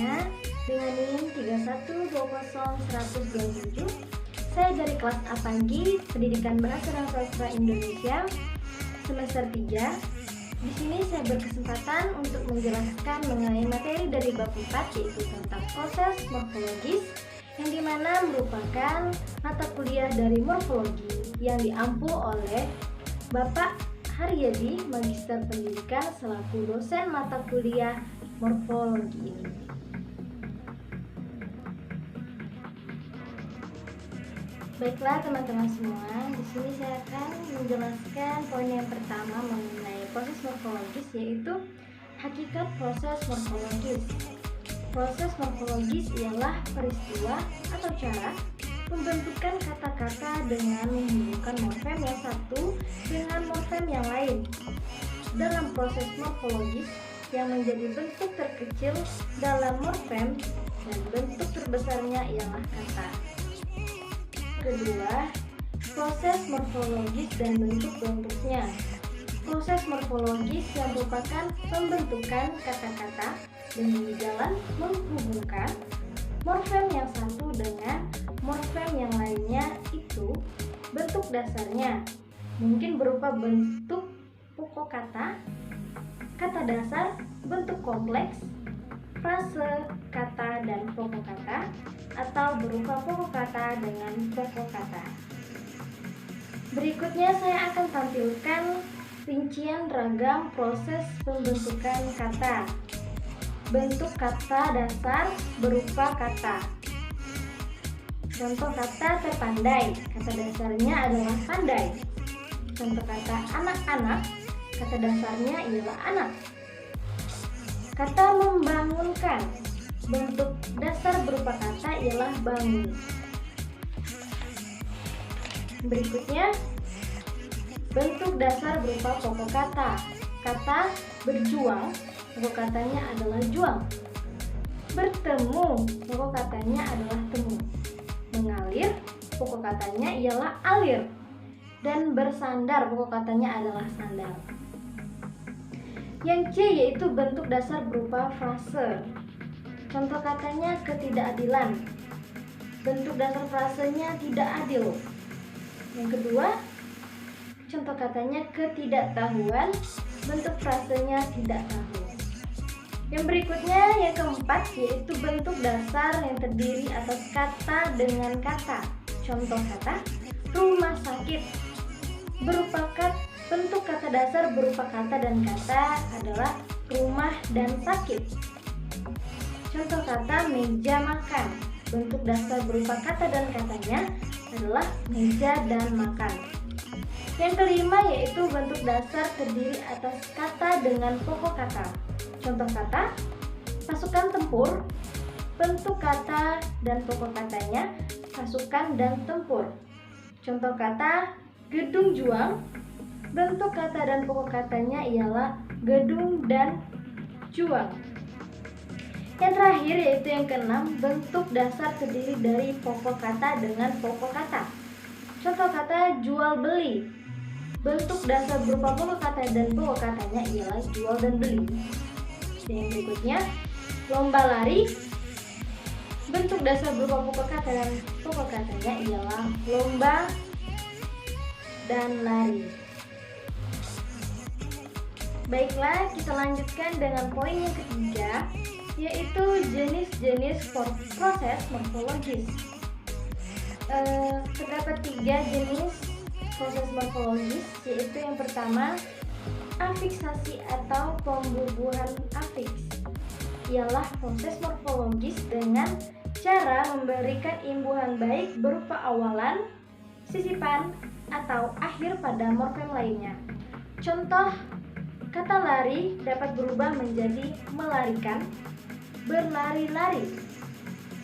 semuanya. Dengan NIM 3120127, saya dari kelas A pagi Pendidikan Bahasa dan Sastra Indonesia semester 3. Di sini saya berkesempatan untuk menjelaskan mengenai materi dari bab 4, yaitu tentang proses morfologis, yang dimana merupakan mata kuliah dari morfologi yang diampu oleh Bapak Haryadi, Magister Pendidikan selaku dosen mata kuliah morfologi ini. Baiklah teman-teman semua, di sini saya akan menjelaskan poin yang pertama mengenai proses morfologis, yaitu hakikat proses morfologis. Proses morfologis ialah peristiwa atau cara pembentukan kata-kata dengan menghubungkan morfem yang satu dengan morfem yang lain. Dalam proses morfologis, yang menjadi bentuk terkecil dalam morfem dan bentuk terbesarnya ialah kata. Kedua, proses morfologis dan bentuk-bentuknya. Proses morfologis yang merupakan pembentukan kata-kata dengan jalan menghubungkan morfem yang satu dengan morfem yang lainnya. Itu bentuk dasarnya mungkin berupa bentuk pokok kata, kata dasar, bentuk kompleks, frase, kata, dan pokok kata, atau berupa pokok kata dengan pokok kata. Berikutnya saya akan tampilkan rincian ragam proses pembentukan kata. Bentuk kata dasar berupa kata. Contoh kata terpandai, kata dasarnya adalah pandai. Contoh kata anak-anak, kata dasarnya ialah anak. Kata membangunkan, bentuk dasar berupa kata ialah bangun. Berikutnya, bentuk dasar berupa pokok kata. Kata berjuang, pokok katanya adalah juang. Bertemu, pokok katanya adalah temu. Mengalir, pokok katanya ialah alir. Dan bersandar, pokok katanya adalah sandar. Yang C yaitu bentuk dasar berupa frase. Contoh katanya ketidakadilan. Bentuk dasar frasenya tidak adil. Yang kedua, contoh katanya ketidaktahuan. Bentuk frasenya tidak tahu. Yang berikutnya, yang keempat, yaitu bentuk dasar yang terdiri atas kata dengan kata. Contoh kata rumah sakit. Bentuk kata dasar berupa kata dan kata adalah rumah dan sakit. Contoh kata meja makan. Bentuk dasar berupa kata dan katanya adalah meja dan makan. Yang kelima yaitu bentuk dasar terdiri atas kata dengan pokok kata. Contoh kata pasukan tempur. Bentuk kata dan pokok katanya pasukan dan tempur. Contoh kata gedung juang. Bentuk kata dan pokok katanya ialah gedung dan juang. Yang terakhir yaitu yang keenam, bentuk dasar terdiri dari pokok kata dengan pokok kata. Contoh kata jual beli. Bentuk dasar berupa pokok kata dan pokok katanya ialah jual dan beli. Dan yang berikutnya, lomba lari. Bentuk dasar berupa pokok kata dan pokok katanya ialah lomba dan lari. Baiklah, kita lanjutkan dengan poin yang ketiga, yaitu jenis-jenis proses morfologis. Terdapat 3 jenis proses morfologis, yaitu yang pertama, afiksasi atau pembubuhan afiks. Ialah proses morfologis dengan cara memberikan imbuhan baik berupa awalan, sisipan, atau akhir pada morfem lainnya. Contoh, kata lari dapat berubah menjadi melarikan, berlari-lari,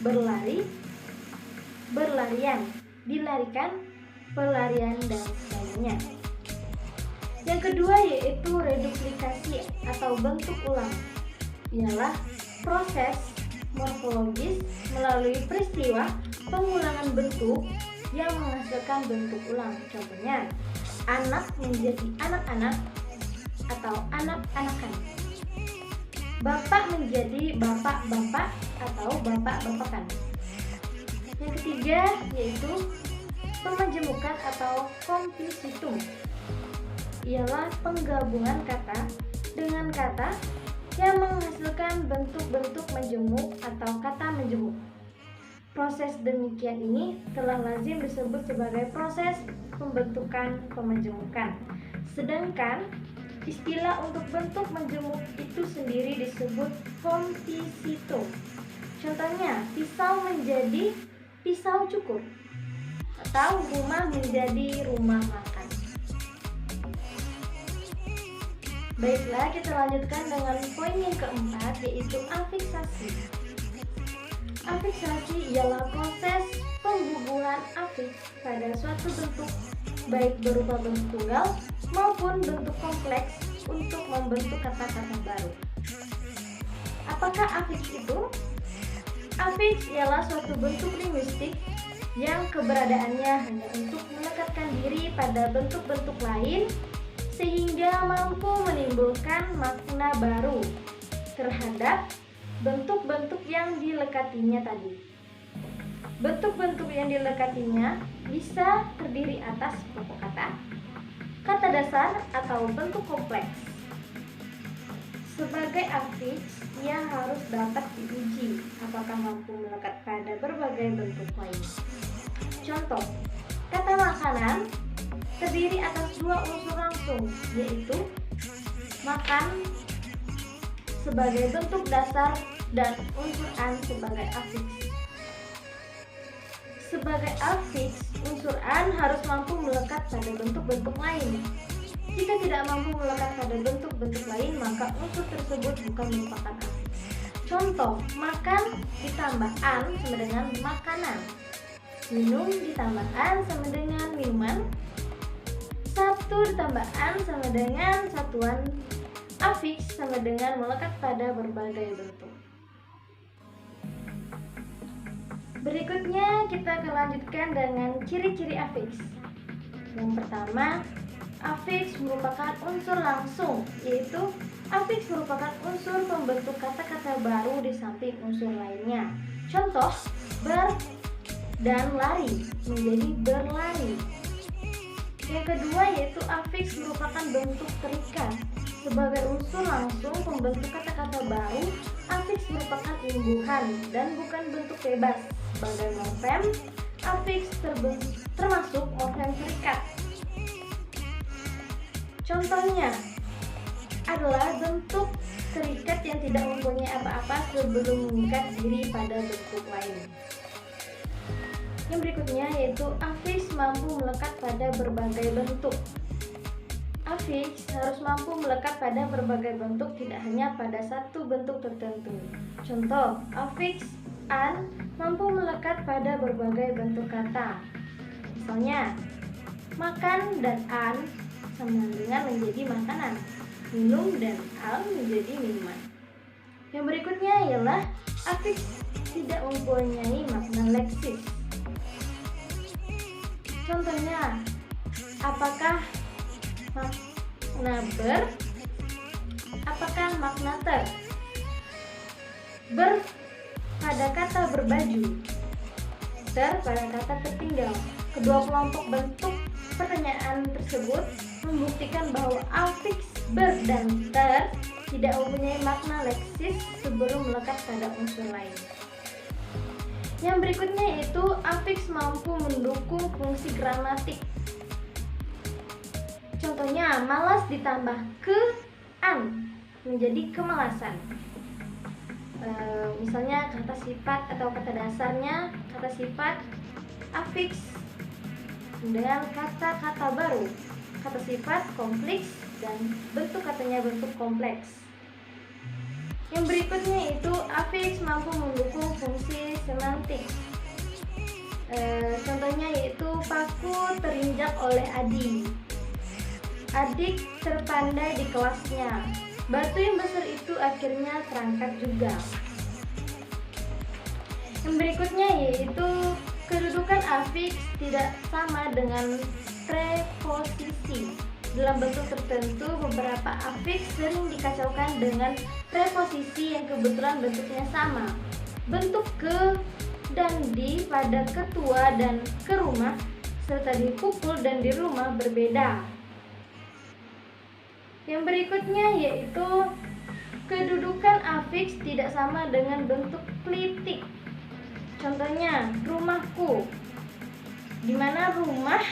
berlari, berlarian, dilarikan, pelarian, dan sebagainya. Yang kedua yaitu reduplikasi atau bentuk ulang. Ialah proses morfologis melalui peristiwa pengulangan bentuk yang menghasilkan bentuk ulang. Contohnya, anak menjadi anak-anak atau anak-anakan. bapak menjadi bapak-bapak atau bapak-bapakan. Yang ketiga yaitu pemajemukan atau komplisitum, ialah penggabungan kata dengan kata yang menghasilkan bentuk-bentuk majemuk atau kata majemuk. Proses demikian ini telah lazim disebut sebagai proses pembentukan pemajemukan. Sedangkan istilah untuk bentuk majemuk itu sendiri disebut komplisitum. Contohnya, pisau menjadi pisau cukur atau rumah menjadi rumah makan. Baiklah, kita lanjutkan dengan poin yang keempat, yaitu afiksasi. Afiksasi ialah proses pembubuhan afiks pada suatu bentuk, baik berupa bentuk tunggal maupun bentuk kompleks untuk membentuk kata-kata baru. Apakah afiks itu? Afiks ialah suatu bentuk linguistik yang keberadaannya hanya untuk melekatkan diri pada bentuk-bentuk lain sehingga mampu menimbulkan makna baru terhadap bentuk-bentuk yang dilekatinya tadi. Bentuk-bentuk yang dilekatinya bisa terdiri atas pokok kata, kata dasar, atau bentuk kompleks. Sebagai afiks, ia harus dapat diuji apakah mampu melekat pada berbagai bentuk lain. Contoh, kata makanan terdiri atas dua unsur langsung, yaitu makan sebagai bentuk dasar dan unsur an sebagai afiks. Sebagai afiks, unsur an harus mampu melekat pada bentuk-bentuk lain. Jika tidak mampu melekat pada bentuk-bentuk lain, maka unsur tersebut bukan merupakan afiks. Contoh, makan ditambah an sama dengan makanan. Minum ditambah an sama dengan minuman. Satu ditambah an sama dengan satuan. Afiks sama dengan melekat pada berbagai bentuk. Berikutnya kita akan lanjutkan dengan ciri-ciri afiks. Yang pertama, afiks merupakan unsur langsung, yaitu afiks merupakan unsur pembentuk kata-kata baru di samping unsur lainnya. Contoh, ber dan lari menjadi berlari. Yang kedua yaitu afiks merupakan bentuk terikat. Sebagai unsur langsung pembentuk kata-kata baru, afiks merupakan imbuhan dan bukan bentuk bebas. Sebagai morfem, afiks termasuk morfem terikat. Contohnya adalah bentuk terikat yang tidak mempunyai apa-apa sebelum mengikat diri pada bentuk lain. Yang berikutnya yaitu afiks mampu melekat pada berbagai bentuk. Afiks harus mampu melekat pada berbagai bentuk, tidak hanya pada satu bentuk tertentu. Contoh, afiks an mampu melekat pada berbagai bentuk kata. Misalnya, makan dan an sama dengan menjadi makanan, minum dan al menjadi minuman. Yang berikutnya ialah afiks tidak mempunyai makna leksis. Contohnya, apakah makna ber? Apakah makna ter? Ber pada kata berbaju, ter pada kata tertinggal. Kedua kelompok bentuk pertanyaan tersebut membuktikan bahwa afiks ber dan ter tidak mempunyai makna leksis sebelum melekat pada unsur lain. Yang berikutnya yaitu afiks mampu mendukung fungsi gramatik. Contohnya, malas ditambah ke an menjadi kemalasan. Misalnya kata sifat atau kata dasarnya kata sifat afiks dengan kata-kata baru. Kata sifat kompleks dan bentuk katanya bentuk kompleks. Yang berikutnya itu afiks mampu mendukung fungsi semantik. Contohnya yaitu paku terinjak oleh Adi. Adik terpandai di kelasnya. Batu yang besar itu akhirnya terangkat juga. Yang berikutnya yaitu kedudukan afiks tidak sama dengan preposisi. dalam bentuk tertentu, beberapa afiks sering dikacaukan dengan preposisi yang kebetulan bentuknya sama. Bentuk ke dan di pada ketua dan ke rumah, serta dipukul dan di rumah berbeda. Yang berikutnya yaitu kedudukan afiks tidak sama dengan bentuk klitik. Contohnya, rumahku, di mana rumah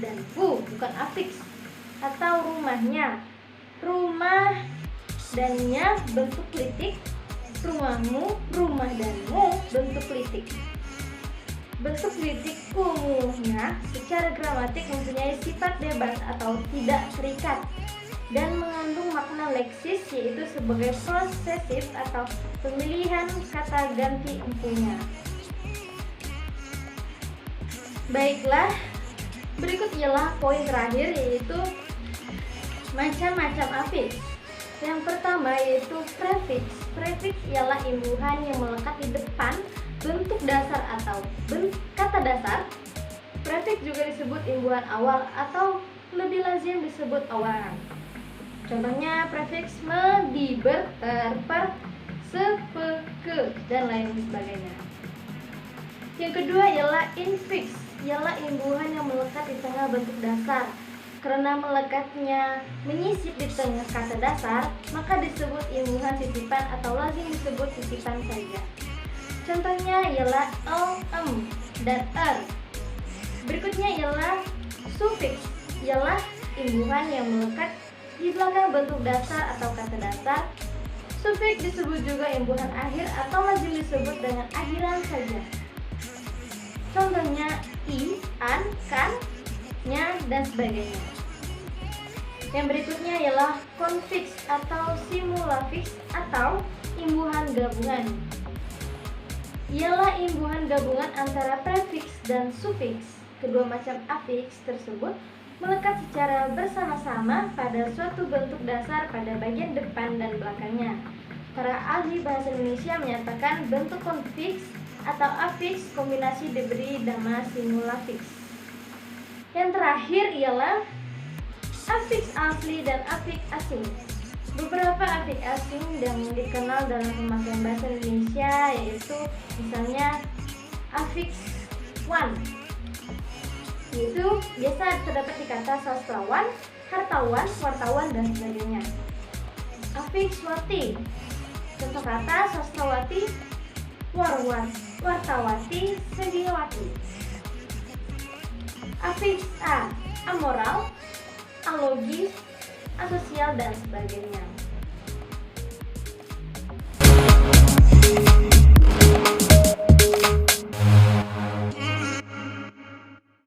dan ku bukan afiks, atau rumahnya, rumah dannya bentuk klitik, rumahmu, rumah danmu bentuk klitik. Bentuk klitik kumuhnya secara gramatik mempunyai sifat bebas atau tidak terikat dan mengandung makna leksis, yaitu sebagai posesif atau pemilihan kata ganti empunya. Baiklah, berikut ialah poin terakhir, yaitu macam-macam afiks. Yang pertama yaitu prefiks. Prefiks ialah imbuhan yang melekat di depan bentuk dasar atau kata dasar. Prefiks juga disebut imbuhan awal atau lebih lazim disebut awalan. Contohnya prefiks me, di, ber, ter, per, se, pe, ke, dan lain sebagainya. Yang kedua ialah infiks, ialah imbuhan yang melekat di tengah bentuk dasar. Karena melekatnya menyisip di tengah kata dasar, maka disebut imbuhan sisipan atau lazim disebut sisipan saja. Contohnya ialah el, dan er. Berikutnya ialah sufiks, ialah imbuhan yang melekat di belakang bentuk dasar atau kata dasar. Sufiks disebut juga imbuhan akhir atau lazim disebut dengan akhiran saja. Contohnya i, an, kan, nya, dan sebagainya. Yang berikutnya ialah konfiks atau simulafiks atau imbuhan gabungan. Ialah imbuhan gabungan antara prefiks dan sufiks. Kedua macam afiks tersebut melekat secara bersama-sama pada suatu bentuk dasar pada bagian depan dan belakangnya. Para ahli bahasa Indonesia menyatakan bentuk konfiks atau afiks kombinasi diberi nama simulafiks. Yang terakhir ialah afiks asli dan afiks asing. Beberapa afiks asing yang dikenal dalam pemakaian bahasa Indonesia yaitu misalnya afiks wan, yaitu biasa terdapat di kata sastrawan, hartawan, wartawan, dan sebagainya. Afiks wati, contoh kata sastrawati, wartawati, sendiwati. Afiks a, amoral, alogis, asosial, dan sebagainya.